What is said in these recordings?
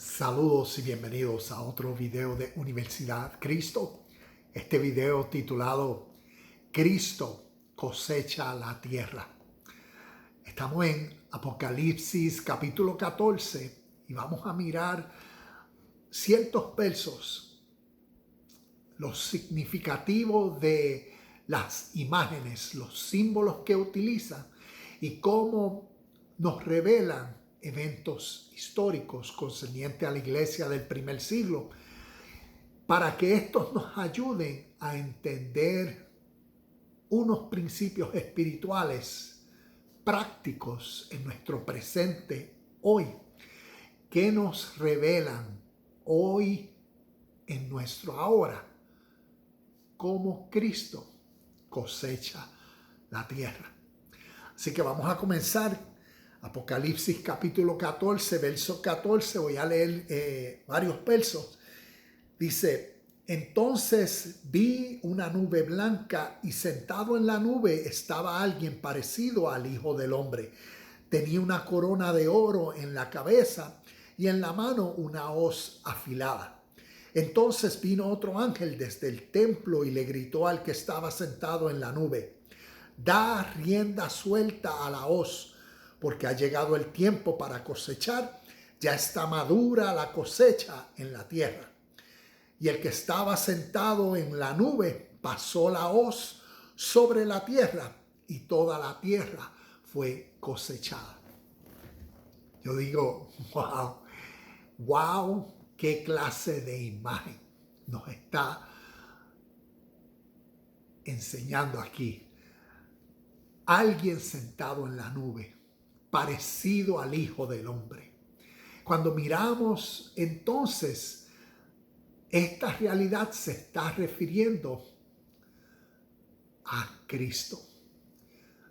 Saludos y bienvenidos a otro video de Universidad Cristo. Este video titulado Cristo cosecha la tierra. Estamos en Apocalipsis capítulo 14 y vamos a mirar ciertos versos, los significativos de las imágenes, los símbolos que utiliza y cómo nos revelan eventos históricos concernientes a la iglesia del primer siglo, para que estos nos ayuden a entender unos principios espirituales prácticos en nuestro presente hoy, que nos revelan hoy en nuestro ahora cómo Cristo cosecha la tierra. Así que vamos a comenzar. Apocalipsis capítulo 14, verso 14, voy a leer varios versos. Dice: entonces vi una nube blanca y sentado en la nube estaba alguien parecido al Hijo del Hombre. Tenía una corona de oro en la cabeza y en la mano una hoz afilada. Entonces vino otro ángel desde el templo y le gritó al que estaba sentado en la nube: da rienda suelta a la hoz, porque ha llegado el tiempo para cosechar, ya está madura la cosecha en la tierra. Y el que estaba sentado en la nube pasó la hoz sobre la tierra y toda la tierra fue cosechada. Yo digo, wow, qué clase de imagen nos está enseñando aquí. Alguien sentado en la nube, parecido al Hijo del Hombre. Cuando miramos entonces, esta realidad se está refiriendo a Cristo,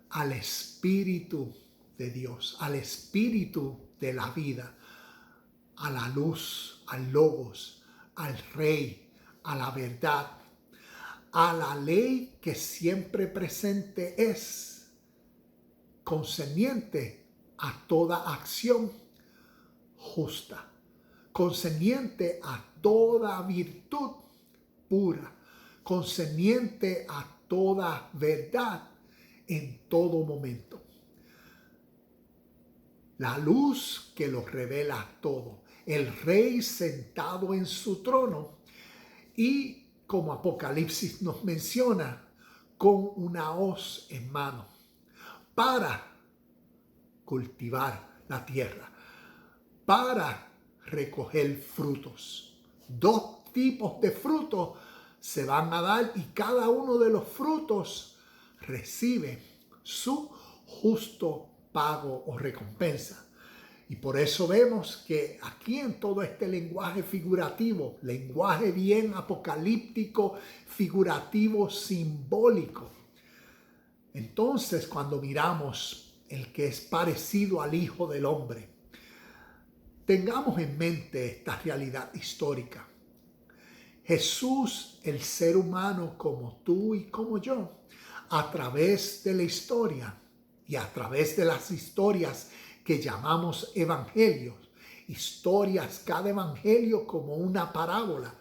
al Espíritu de Dios, al Espíritu de la vida, a la luz, al Logos, al Rey, a la verdad, a la ley que siempre presente es, concerniente a toda acción justa, concerniente a toda virtud pura, concerniente a toda verdad en todo momento. La luz que lo revela todo, el Rey sentado en su trono y, como Apocalipsis nos menciona, con una hoz en mano para cultivar la tierra, para recoger frutos. Dos tipos de frutos se van a dar y cada uno de los frutos recibe su justo pago o recompensa. Y por eso vemos que aquí en todo este lenguaje figurativo, lenguaje bien apocalíptico, figurativo, simbólico, entonces cuando miramos el que es parecido al Hijo del Hombre, tengamos en mente esta realidad histórica. Jesús, el ser humano como tú y como yo, a través de la historia y a través de las historias que llamamos evangelios, historias, cada evangelio como una parábola,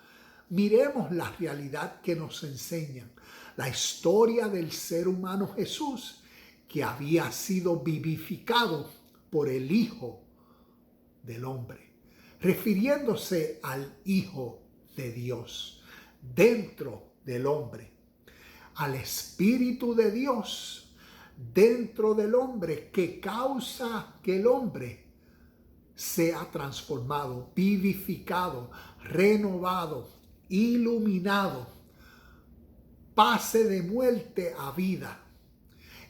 miremos la realidad que nos enseñan. La historia del ser humano Jesús, que había sido vivificado por el Hijo del Hombre, refiriéndose al Hijo de Dios dentro del hombre, al Espíritu de Dios dentro del hombre, que causa que el hombre sea transformado, vivificado, renovado, iluminado, pase de muerte a vida.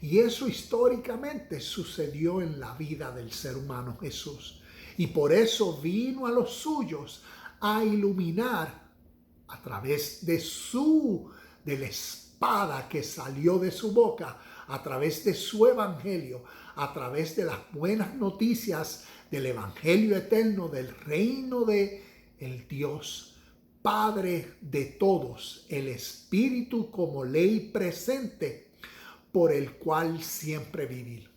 Y eso históricamente sucedió en la vida del ser humano Jesús. Y por eso vino a los suyos a iluminar a través de la espada que salió de su boca, a través de su evangelio, a través de las buenas noticias del evangelio eterno, del reino de el Dios Padre de todos, el Espíritu como ley presente, por el cual siempre vivir.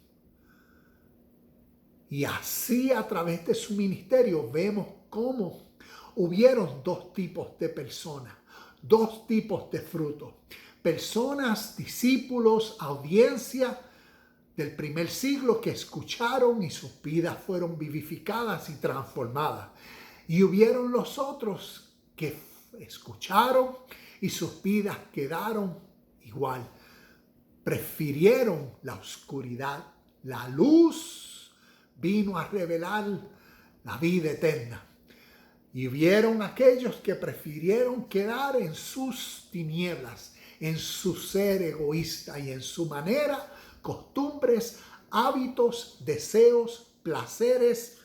Y así a través de su ministerio vemos cómo hubieron dos tipos de personas, dos tipos de frutos. Personas, discípulos, audiencia del primer siglo que escucharon y sus vidas fueron vivificadas y transformadas. Y hubieron los otros que escucharon y sus vidas quedaron igual. Prefirieron la oscuridad. La luz vino a revelar la vida eterna. Y hubieron aquellos que prefirieron quedar en sus tinieblas, en su ser egoísta y en su manera, costumbres, hábitos, deseos, placeres,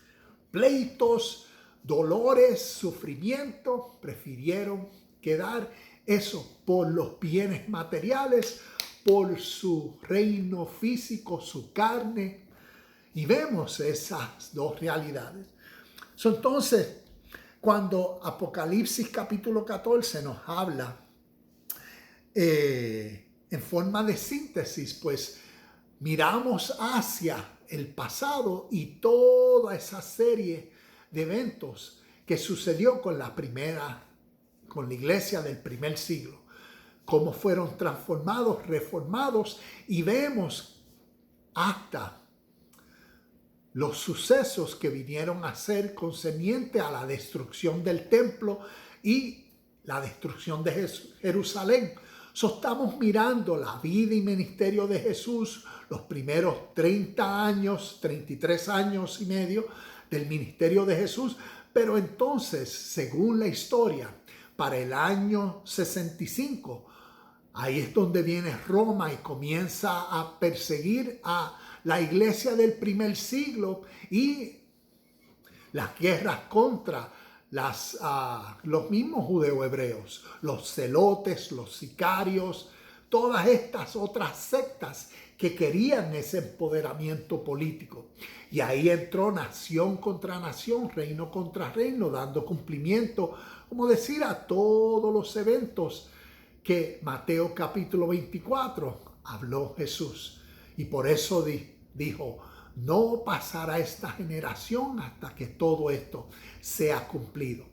pleitos, dolores, sufrimiento. Prefirieron quedar eso por los bienes materiales, por su reino físico, su carne. Y vemos esas dos realidades. Entonces, cuando Apocalipsis capítulo 14 nos habla en forma de síntesis, pues miramos hacia el pasado y toda esa serie de eventos que sucedió con la iglesia del primer siglo, cómo fueron transformados, reformados, y vemos hasta los sucesos que vinieron a ser concerniente a la destrucción del templo y la destrucción de Jerusalén. Estamos mirando la vida y ministerio de Jesús, los primeros 30 años, 33 años y medio del ministerio de Jesús. Pero entonces, según la historia, para el año 65, ahí es donde viene Roma y comienza a perseguir a la iglesia del primer siglo y las guerras contra los mismos judeo-hebreos, los celotes, los sicarios, todas estas otras sectas que querían ese empoderamiento político. Y ahí entró nación contra nación, reino contra reino, dando cumplimiento, como decir, a todos los eventos que Mateo capítulo 24 habló Jesús. Y por eso dijo, no pasará esta generación hasta que todo esto sea cumplido.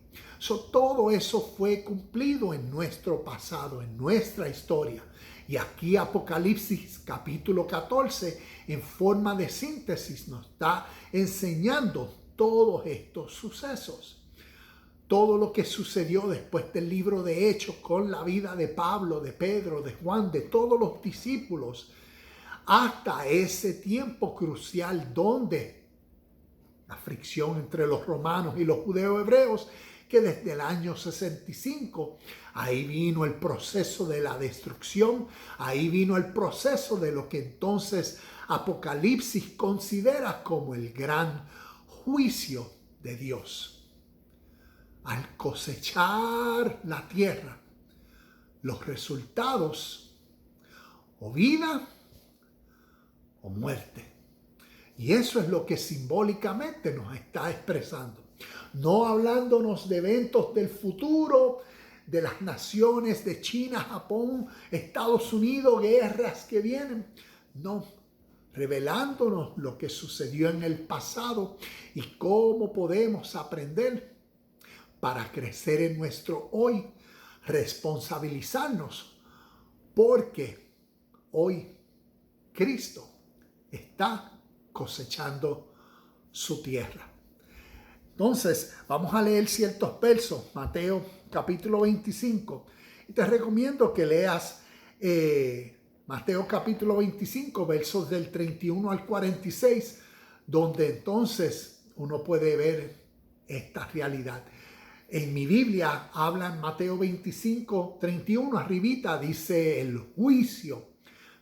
Todo eso fue cumplido en nuestro pasado, en nuestra historia. Y aquí Apocalipsis capítulo 14, en forma de síntesis, nos está enseñando todos estos sucesos. Todo lo que sucedió después del libro de Hechos con la vida de Pablo, de Pedro, de Juan, de todos los discípulos, hasta ese tiempo crucial donde la fricción entre los romanos y los judeo-hebreos, que desde el año 65, ahí vino el proceso de la destrucción, ahí vino el proceso de lo que entonces Apocalipsis considera como el gran juicio de Dios. Al cosechar la tierra, los resultados o vida o muerte. Y eso es lo que simbólicamente nos está expresando. No hablándonos de eventos del futuro, de las naciones de China, Japón, Estados Unidos, guerras que vienen. No, revelándonos lo que sucedió en el pasado y cómo podemos aprender para crecer en nuestro hoy, responsabilizarnos, porque hoy Cristo está cosechando su tierra. Entonces, vamos a leer ciertos versos, Mateo capítulo 25. Y te recomiendo que leas Mateo capítulo 25, versos del 31 al 46, donde entonces uno puede ver esta realidad. En mi Biblia habla en Mateo 25, 31, arribita dice el juicio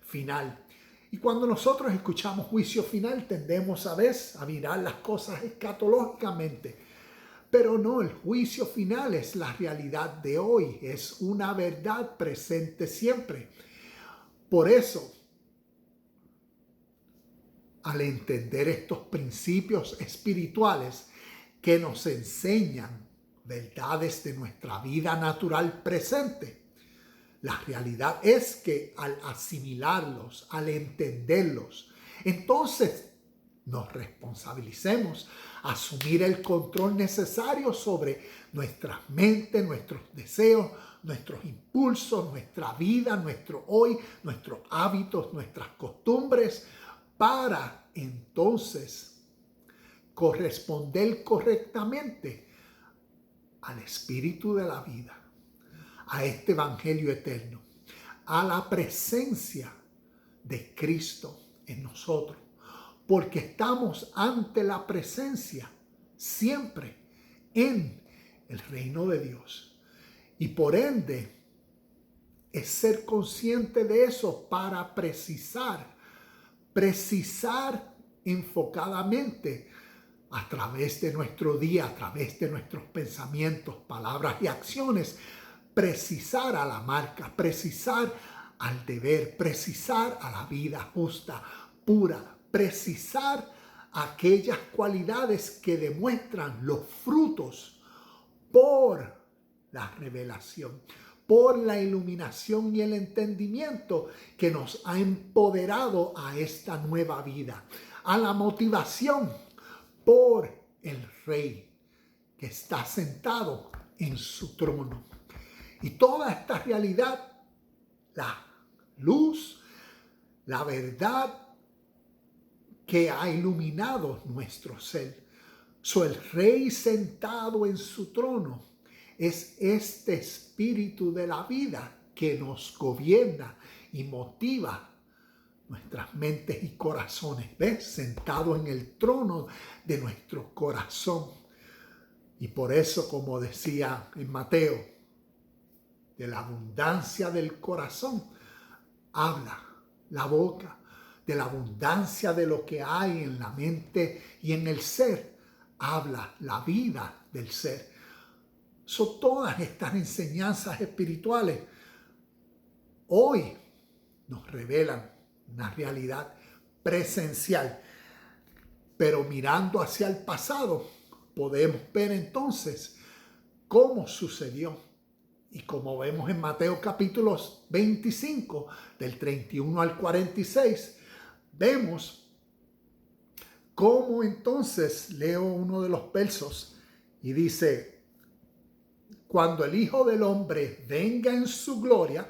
final. Y cuando nosotros escuchamos juicio final, tendemos a veces a mirar las cosas escatológicamente. Pero no, el juicio final es la realidad de hoy, es una verdad presente siempre. Por eso, al entender estos principios espirituales que nos enseñan verdades de nuestra vida natural presente, la realidad es que al asimilarlos, al entenderlos, entonces nos responsabilicemos asumir el control necesario sobre nuestras mentes, nuestros deseos, nuestros impulsos, nuestra vida, nuestro hoy, nuestros hábitos, nuestras costumbres, para entonces corresponder correctamente al Espíritu de la vida, a este Evangelio eterno, a la presencia de Cristo en nosotros, porque estamos ante la presencia siempre en el reino de Dios. Y por ende, es ser consciente de eso para precisar enfocadamente a través de nuestro día, a través de nuestros pensamientos, palabras y acciones, precisar a la marca, precisar al deber, precisar a la vida justa, pura, precisar aquellas cualidades que demuestran los frutos por la revelación, por la iluminación y el entendimiento que nos ha empoderado a esta nueva vida, a la motivación por el Rey que está sentado en su trono. Y toda esta realidad, la luz, la verdad que ha iluminado nuestro ser. El Rey sentado en su trono es este espíritu de la vida que nos gobierna y motiva nuestras mentes y corazones. ¿Ves? Sentado en el trono de nuestro corazón. Y por eso, como decía en Mateo, de la abundancia del corazón habla la boca. De la abundancia de lo que hay en la mente y en el ser, habla la vida del ser. Son todas estas enseñanzas espirituales hoy nos revelan una realidad presencial. Pero mirando hacia el pasado, podemos ver entonces cómo sucedió. Y como vemos en Mateo capítulo 25, del 31 al 46, vemos cómo entonces, leo uno de los versos y dice: cuando el Hijo del Hombre venga en su gloria,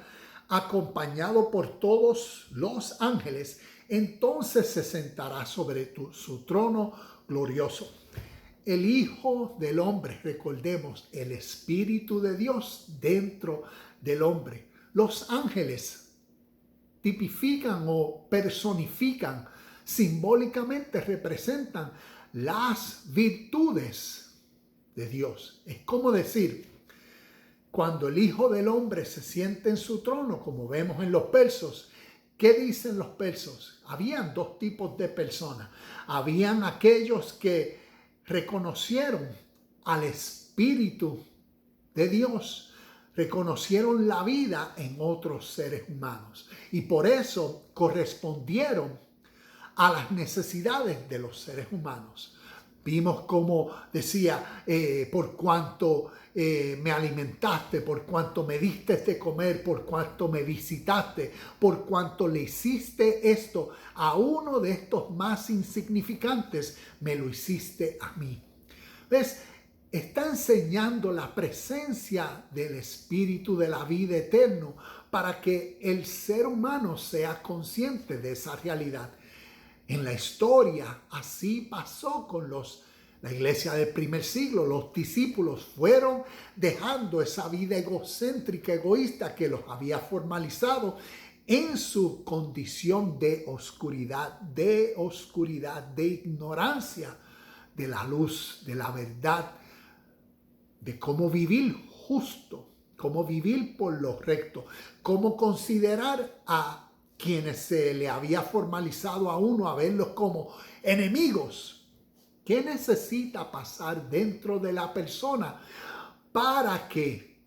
acompañado por todos los ángeles, entonces se sentará sobre su trono glorioso. El Hijo del Hombre, recordemos, el Espíritu de Dios dentro del hombre. Los ángeles tipifican o personifican, simbólicamente representan las virtudes de Dios. Es como decir, cuando el Hijo del Hombre se siente en su trono, como vemos en los versos, ¿qué dicen los versos? Habían dos tipos de personas. Habían aquellos que reconocieron al Espíritu de Dios, reconocieron la vida en otros seres humanos y por eso correspondieron a las necesidades de los seres humanos. Vimos como decía, por cuanto me alimentaste, por cuanto me diste de comer, por cuanto me visitaste, por cuanto le hiciste esto a uno de estos más insignificantes, me lo hiciste a mí. ¿Ves? Está enseñando la presencia del Espíritu de la vida eterno para que el ser humano sea consciente de esa realidad. En la historia así pasó con la iglesia del primer siglo. Los discípulos fueron dejando esa vida egocéntrica, egoísta que los había formalizado en su condición de oscuridad, de ignorancia de la luz, de la verdad, de cómo vivir justo, cómo vivir por lo recto, cómo considerar a quienes se le había formalizado a uno, a verlos como enemigos. ¿Qué necesita pasar dentro de la persona para que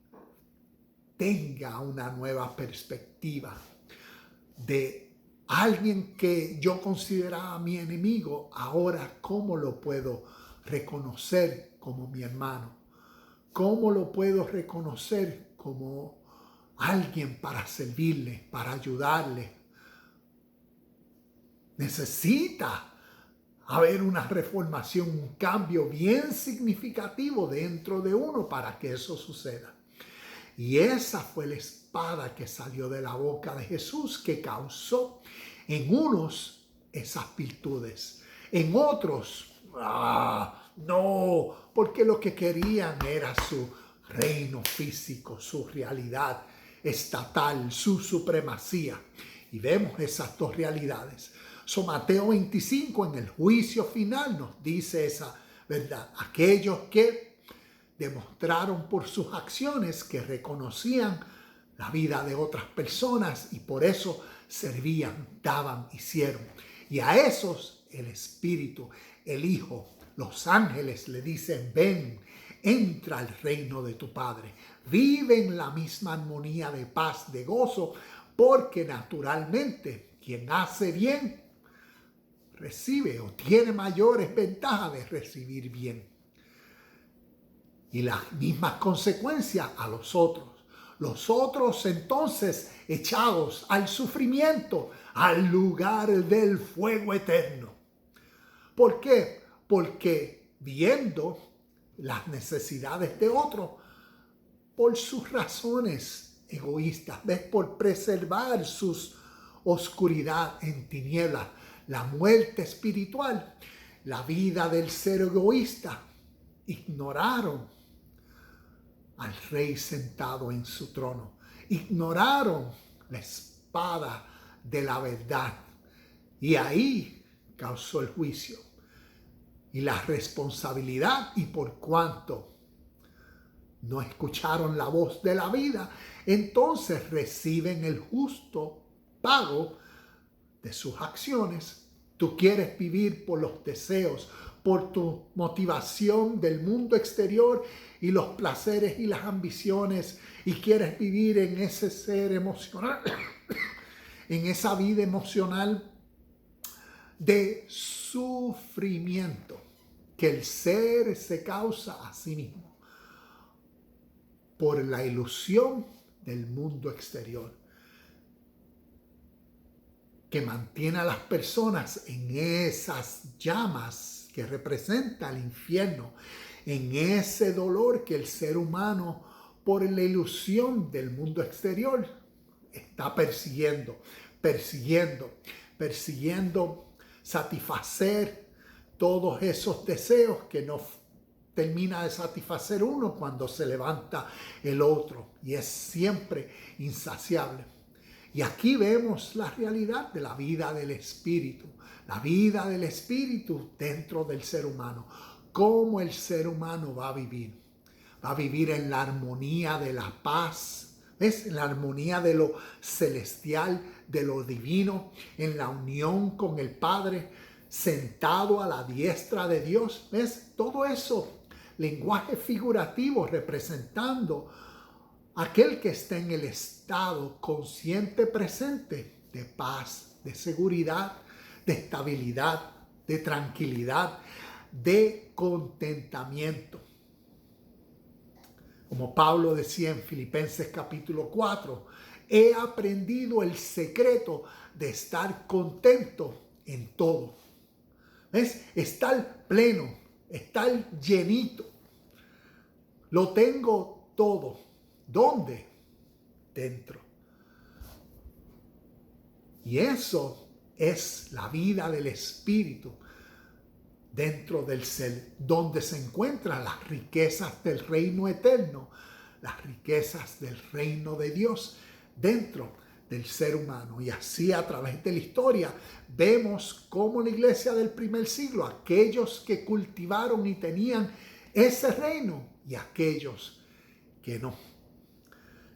tenga una nueva perspectiva de alguien que yo consideraba mi enemigo? Ahora, ¿cómo lo puedo reconocer como mi hermano? ¿Cómo lo puedo reconocer como alguien para servirle, para ayudarle? Necesita haber una reformación, un cambio bien significativo dentro de uno para que eso suceda. Y esa fue la espada que salió de la boca de Jesús, que causó en unos esas virtudes, en otros, no, porque lo que querían era su reino físico, su realidad estatal, su supremacía. Y vemos esas dos realidades. Mateo 25 en el juicio final nos dice esa verdad. Aquellos que demostraron por sus acciones que reconocían la vida de otras personas y por eso servían, daban, hicieron. Y a esos el Espíritu, el Hijo, los ángeles le dicen: ven, entra al reino de tu Padre. Vive en la misma armonía de paz, de gozo, porque naturalmente quien hace bien recibe o tiene mayores ventajas de recibir bien. Y las mismas consecuencias a los otros. Los otros entonces echados al sufrimiento, al lugar del fuego eterno. ¿Por qué? Porque viendo las necesidades de otros, por sus razones egoístas, ¿ves? Por preservar su oscuridad en tinieblas, la muerte espiritual, la vida del ser egoísta, ignoraron al rey sentado en su trono. Ignoraron la espada de la verdad. Y ahí causó el juicio y la responsabilidad. Y por cuanto no escucharon la voz de la vida, entonces reciben el justo pago de sus acciones. Tú quieres vivir por los deseos, por tu motivación del mundo exterior y los placeres y las ambiciones, y quieres vivir en ese ser emocional, en esa vida emocional de sufrimiento que el ser se causa a sí mismo por la ilusión del mundo exterior, que mantiene a las personas en esas llamas que representa el infierno, en ese dolor que el ser humano, por la ilusión del mundo exterior, está persiguiendo, satisfacer todos esos deseos que no termina de satisfacer uno cuando se levanta el otro, y es siempre insaciable. Y aquí vemos la realidad de la vida del Espíritu, la vida del Espíritu dentro del ser humano. Cómo el ser humano va a vivir. Va a vivir en la armonía de la paz, ¿ves? En la armonía de lo celestial, de lo divino, en la unión con el Padre, sentado a la diestra de Dios. ¿Ves? Todo eso, lenguaje figurativo representando aquel que está en el estado consciente presente de paz, de seguridad, de estabilidad, de tranquilidad, de contentamiento. Como Pablo decía en Filipenses capítulo 4, he aprendido el secreto de estar contento en todo. ¿Ves? Estar pleno, estar llenito. Lo tengo todo. ¿Dónde? Dentro. Y eso es la vida del Espíritu dentro del ser, donde se encuentran las riquezas del reino eterno, las riquezas del reino de Dios dentro del ser humano. Y así, a través de la historia, vemos cómo la iglesia del primer siglo, aquellos que cultivaron y tenían ese reino y aquellos que no.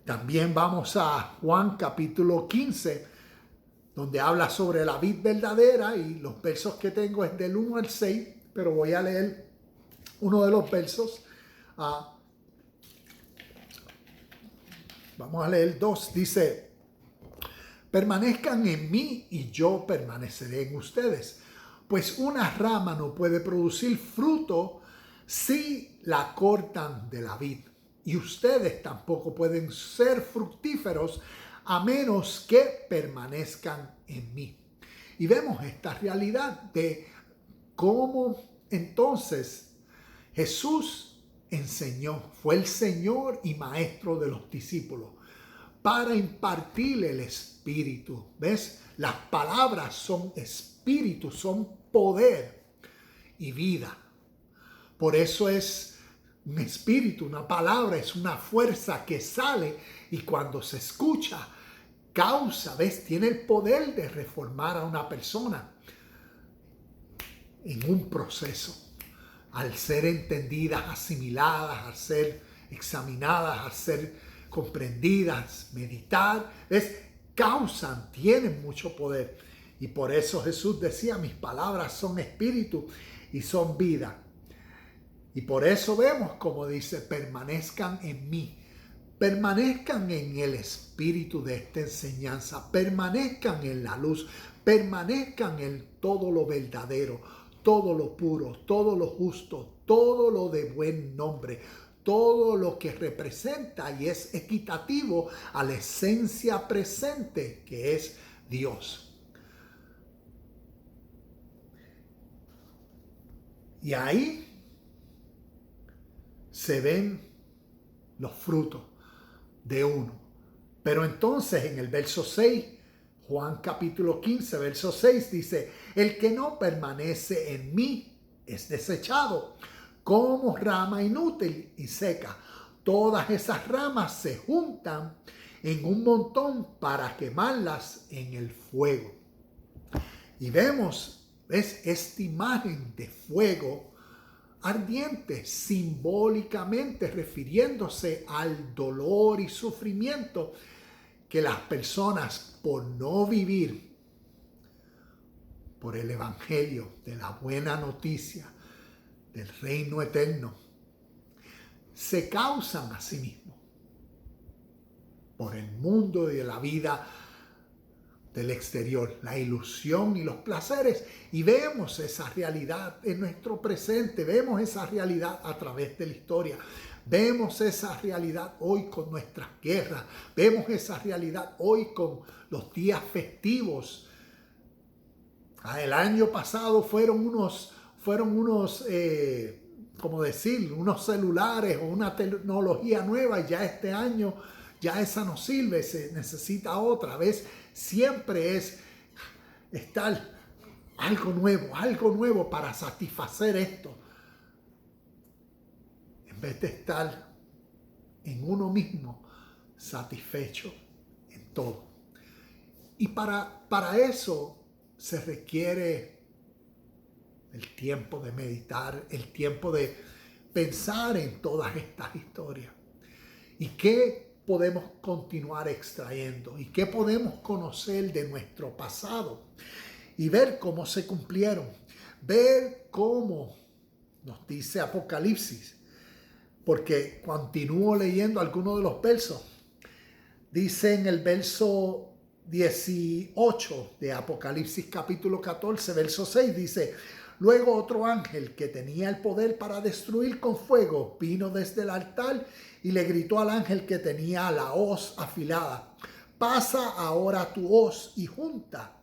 También vamos a Juan capítulo 15, donde habla sobre la vid verdadera, y los versos que tengo es del 1 al 6, pero voy a leer uno de los versos. Vamos a leer 2, dice: permanezcan en mí y yo permaneceré en ustedes, pues una rama no puede producir fruto si la cortan de la vid, y ustedes tampoco pueden ser fructíferos a menos que permanezcan en mí. Y vemos esta realidad de cómo entonces Jesús enseñó, fue el Señor y Maestro de los discípulos para impartirle el Espíritu. ¿Ves? Las palabras son espíritu, son poder y vida. Por eso es un espíritu, una palabra, es una fuerza que sale y cuando se escucha, causa, ¿ves? Tiene el poder de reformar a una persona en un proceso. Al ser entendidas, asimiladas, al ser examinadas, al ser comprendidas, meditar, ¿ves? Causan, tienen mucho poder. Y por eso Jesús decía, mis palabras son espíritu y son vida. Y por eso vemos como dice, permanezcan en mí. Permanezcan en el espíritu de esta enseñanza. Permanezcan en la luz. Permanezcan en todo lo verdadero, todo lo puro, todo lo justo, todo lo de buen nombre, todo lo que representa y es equitativo a la esencia presente que es Dios. Y ahí se ven los frutos de uno. Pero entonces en el verso 6, Juan capítulo 15, verso 6 dice, el que no permanece en mí es desechado como rama inútil y seca. Todas esas ramas se juntan en un montón para quemarlas en el fuego. Y vemos, ¿ves? Esta imagen de fuego ardiente, simbólicamente refiriéndose al dolor y sufrimiento que las personas por no vivir por el evangelio de la buena noticia del reino eterno se causan a sí mismos por el mundo y de la vida del exterior, la ilusión y los placeres, y vemos esa realidad en nuestro presente, vemos esa realidad a través de la historia, vemos esa realidad hoy con nuestras guerras, vemos esa realidad hoy con los días festivos. El año pasado fueron unos como decir, unos celulares o una tecnología nueva, y ya este año ya esa no sirve, se necesita otra vez. Siempre es estar algo nuevo para satisfacer esto, en vez de estar en uno mismo satisfecho en todo. Y para eso se requiere el tiempo de meditar, el tiempo de pensar en todas estas historias. ¿Y qué podemos continuar extrayendo? ¿Y qué podemos conocer de nuestro pasado? Y ver cómo se cumplieron. Ver cómo nos dice Apocalipsis. Porque continúo leyendo algunos de los versos. Dice en el verso 18 de Apocalipsis capítulo 14, verso 6, dice: luego otro ángel que tenía el poder para destruir con fuego vino desde el altar y le gritó al ángel que tenía la hoz afilada: pasa ahora tu hoz y junta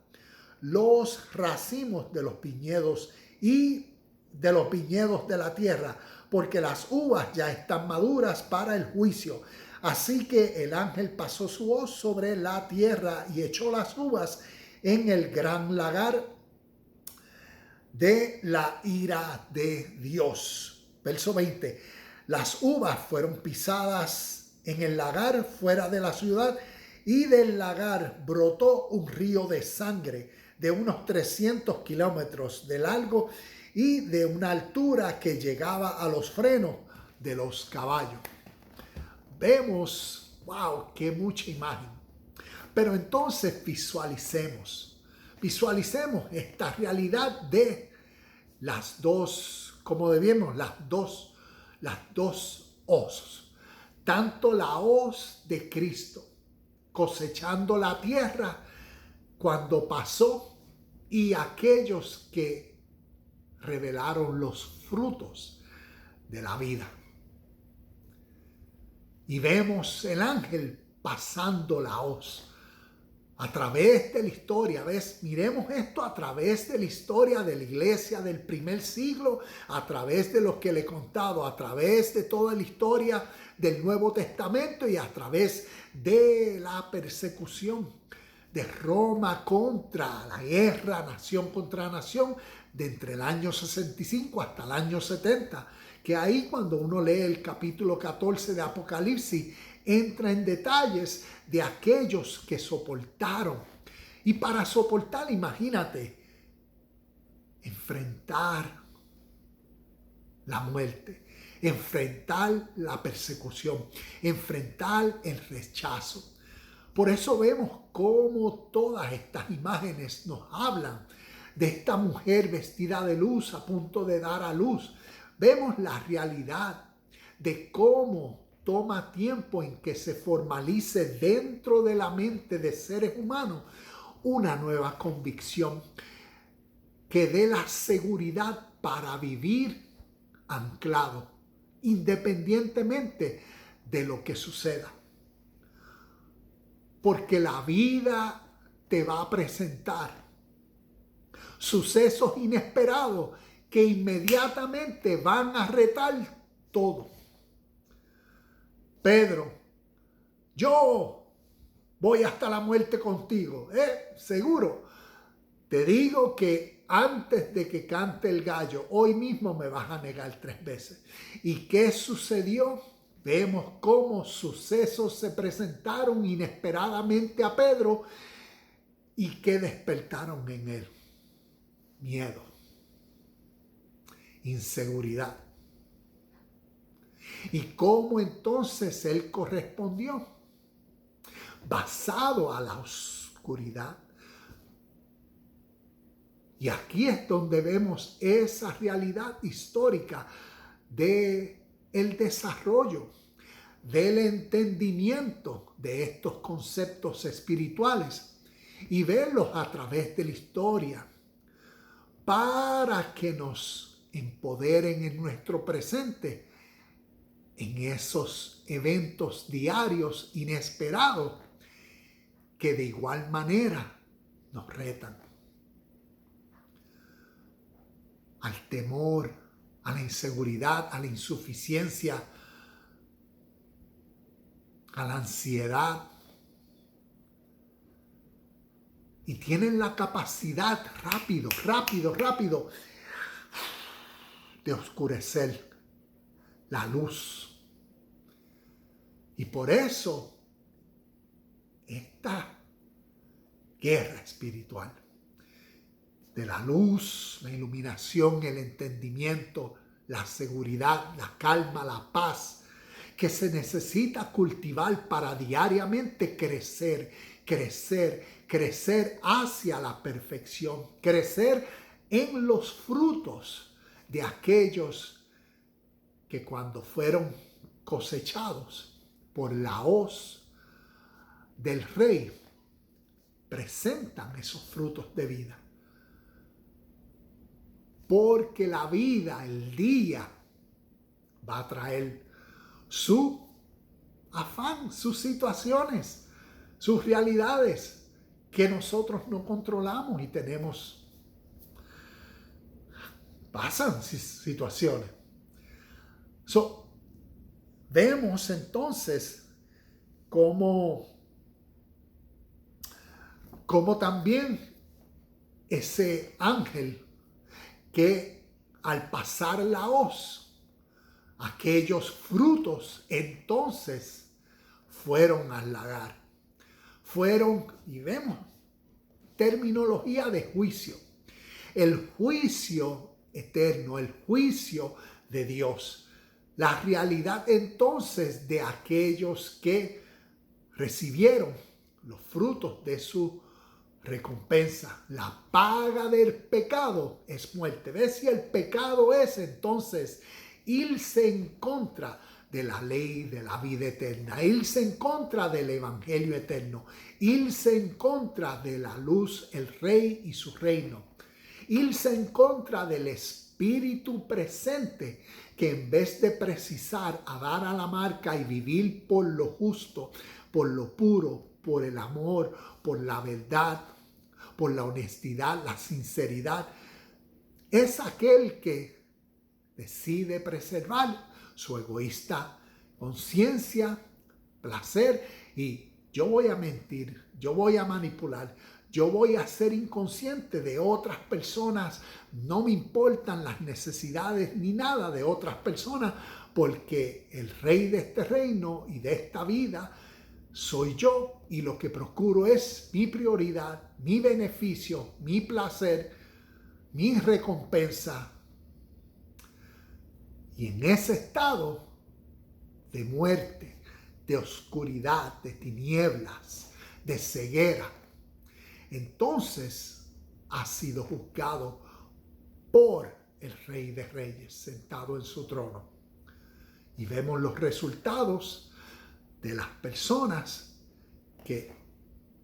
los racimos de los viñedos y de los viñedos de la tierra, porque las uvas ya están maduras para el juicio. Así que el ángel pasó su hoz sobre la tierra y echó las uvas en el gran lagar de la ira de Dios. Verso 20. Las uvas fueron pisadas en el lagar fuera de la ciudad, y del lagar brotó un río de sangre de unos 300 kilómetros de largo y de una altura que llegaba a los frenos de los caballos. Vemos, wow, qué mucha imagen. Pero entonces visualicemos esta realidad de las dos, como debemos, las dos hoz. Tanto la hoz de Cristo cosechando la tierra cuando pasó, y aquellos que revelaron los frutos de la vida. Y vemos el ángel pasando la hoz a través de la historia, ¿ves? Miremos esto a través de la historia de la iglesia del primer siglo, a través de lo que le he contado, a través de toda la historia del Nuevo Testamento y a través de la persecución de Roma contra la guerra, nación contra nación, de entre el año 65 hasta el año 70, que ahí cuando uno lee el capítulo 14 de Apocalipsis, entra en detalles de aquellos que soportaron. Y para soportar, imagínate, enfrentar la muerte, enfrentar la persecución, enfrentar el rechazo. Por eso vemos cómo todas estas imágenes nos hablan de esta mujer vestida de luz a punto de dar a luz. Vemos la realidad de cómo toma tiempo en que se formalice dentro de la mente de seres humanos una nueva convicción que dé la seguridad para vivir anclado, independientemente de lo que suceda. Porque la vida te va a presentar sucesos inesperados que inmediatamente van a retar todo. Pedro, yo voy hasta la muerte contigo, seguro. Te digo que antes de que cante el gallo, hoy mismo me vas a negar 3 veces. ¿Y qué sucedió? Vemos cómo sucesos se presentaron inesperadamente a Pedro y que despertaron en él miedo, inseguridad. ¿Y cómo entonces él correspondió? Basado a la oscuridad. Y aquí es donde vemos esa realidad histórica del desarrollo, del entendimiento de estos conceptos espirituales y verlos a través de la historia para que nos empoderen en nuestro presente en esos eventos diarios inesperados que de igual manera nos retan al temor, a la inseguridad, a la insuficiencia, a la ansiedad. Y tienen la capacidad rápido de oscurecer la luz. Y por eso esta guerra espiritual de la luz, la iluminación, el entendimiento, la seguridad, la calma, la paz, que se necesita cultivar para diariamente crecer hacia la perfección, crecer en los frutos de aquellos que cuando fueron cosechados por la hoz del rey, presentan esos frutos de vida. Porque la vida, el día, va a traer su afán, sus situaciones, sus realidades que nosotros no controlamos y pasan situaciones. Vemos entonces cómo también ese ángel que al pasar la hoz, aquellos frutos entonces fueron al lagar. Y vemos terminología de juicio. El juicio eterno, el juicio de Dios. La realidad entonces de aquellos que recibieron los frutos de su recompensa. La paga del pecado es muerte. ¿Ves? Si el pecado es entonces irse en contra de la ley de la vida eterna, irse en contra del evangelio eterno, irse en contra de la luz, el rey y su reino, irse en contra del espíritu presente que en vez de precisar a dar a la marca y vivir por lo justo, por lo puro, por el amor, por la verdad, por la honestidad, la sinceridad. Es aquel que decide preservar su egoísta conciencia, placer, y yo voy a mentir, yo voy a manipular, yo voy a ser inconsciente de otras personas, no me importan las necesidades ni nada de otras personas, porque el rey de este reino y de esta vida soy yo, y lo que procuro es mi prioridad, mi beneficio, mi placer, mi recompensa. Y en ese estado de muerte, de oscuridad, de tinieblas, de ceguera, entonces ha sido juzgado por el Rey de Reyes sentado en su trono. Y vemos los resultados de las personas que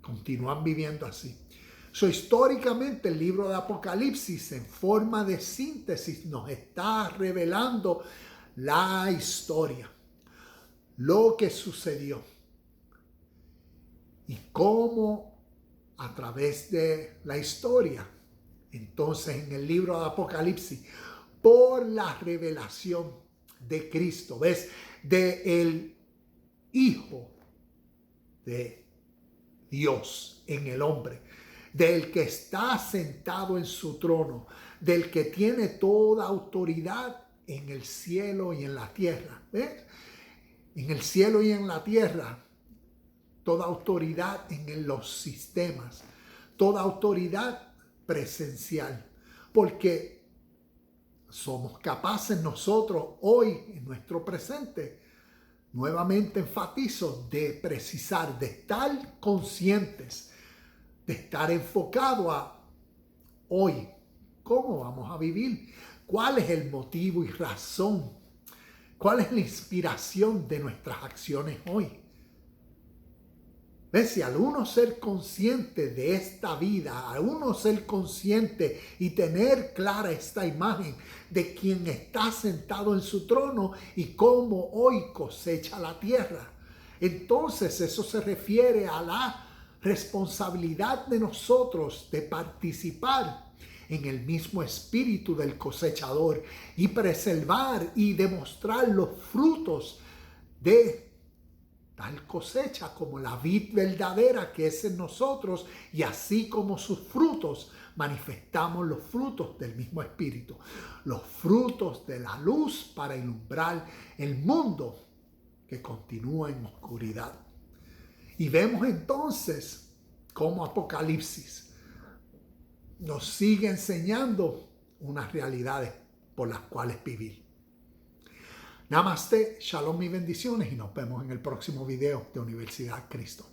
continúan viviendo así. Históricamente el libro de Apocalipsis, en forma de síntesis, nos está revelando la historia, lo que sucedió y cómo a través de la historia, entonces en el libro de Apocalipsis, por la revelación de Cristo, ¿ves? De el Hijo de Dios en el hombre, del que está sentado en su trono, del que tiene toda autoridad en el cielo y en la tierra. ¿Ves? En el cielo y en la tierra, toda autoridad en los sistemas, toda autoridad presencial, porque somos capaces nosotros hoy, en nuestro presente, nuevamente enfatizo, de precisar, de estar conscientes, de estar enfocado a hoy, cómo vamos a vivir, cuál es el motivo y razón, cuál es la inspiración de nuestras acciones hoy. ¿Ves? Si al uno ser consciente de esta vida, al uno ser consciente y tener clara esta imagen de quien está sentado en su trono y cómo hoy cosecha la tierra, entonces eso se refiere a la responsabilidad de nosotros de participar en el mismo espíritu del cosechador y preservar y demostrar los frutos de tal cosecha, como la vid verdadera que es en nosotros, y así como sus frutos manifestamos los frutos del mismo espíritu, los frutos de la luz para ilumbrar el mundo que continúa en oscuridad. Y vemos entonces cómo Apocalipsis nos sigue enseñando unas realidades por las cuales vivir. Namaste, shalom y bendiciones, y nos vemos en el próximo video de Universidad Cristo.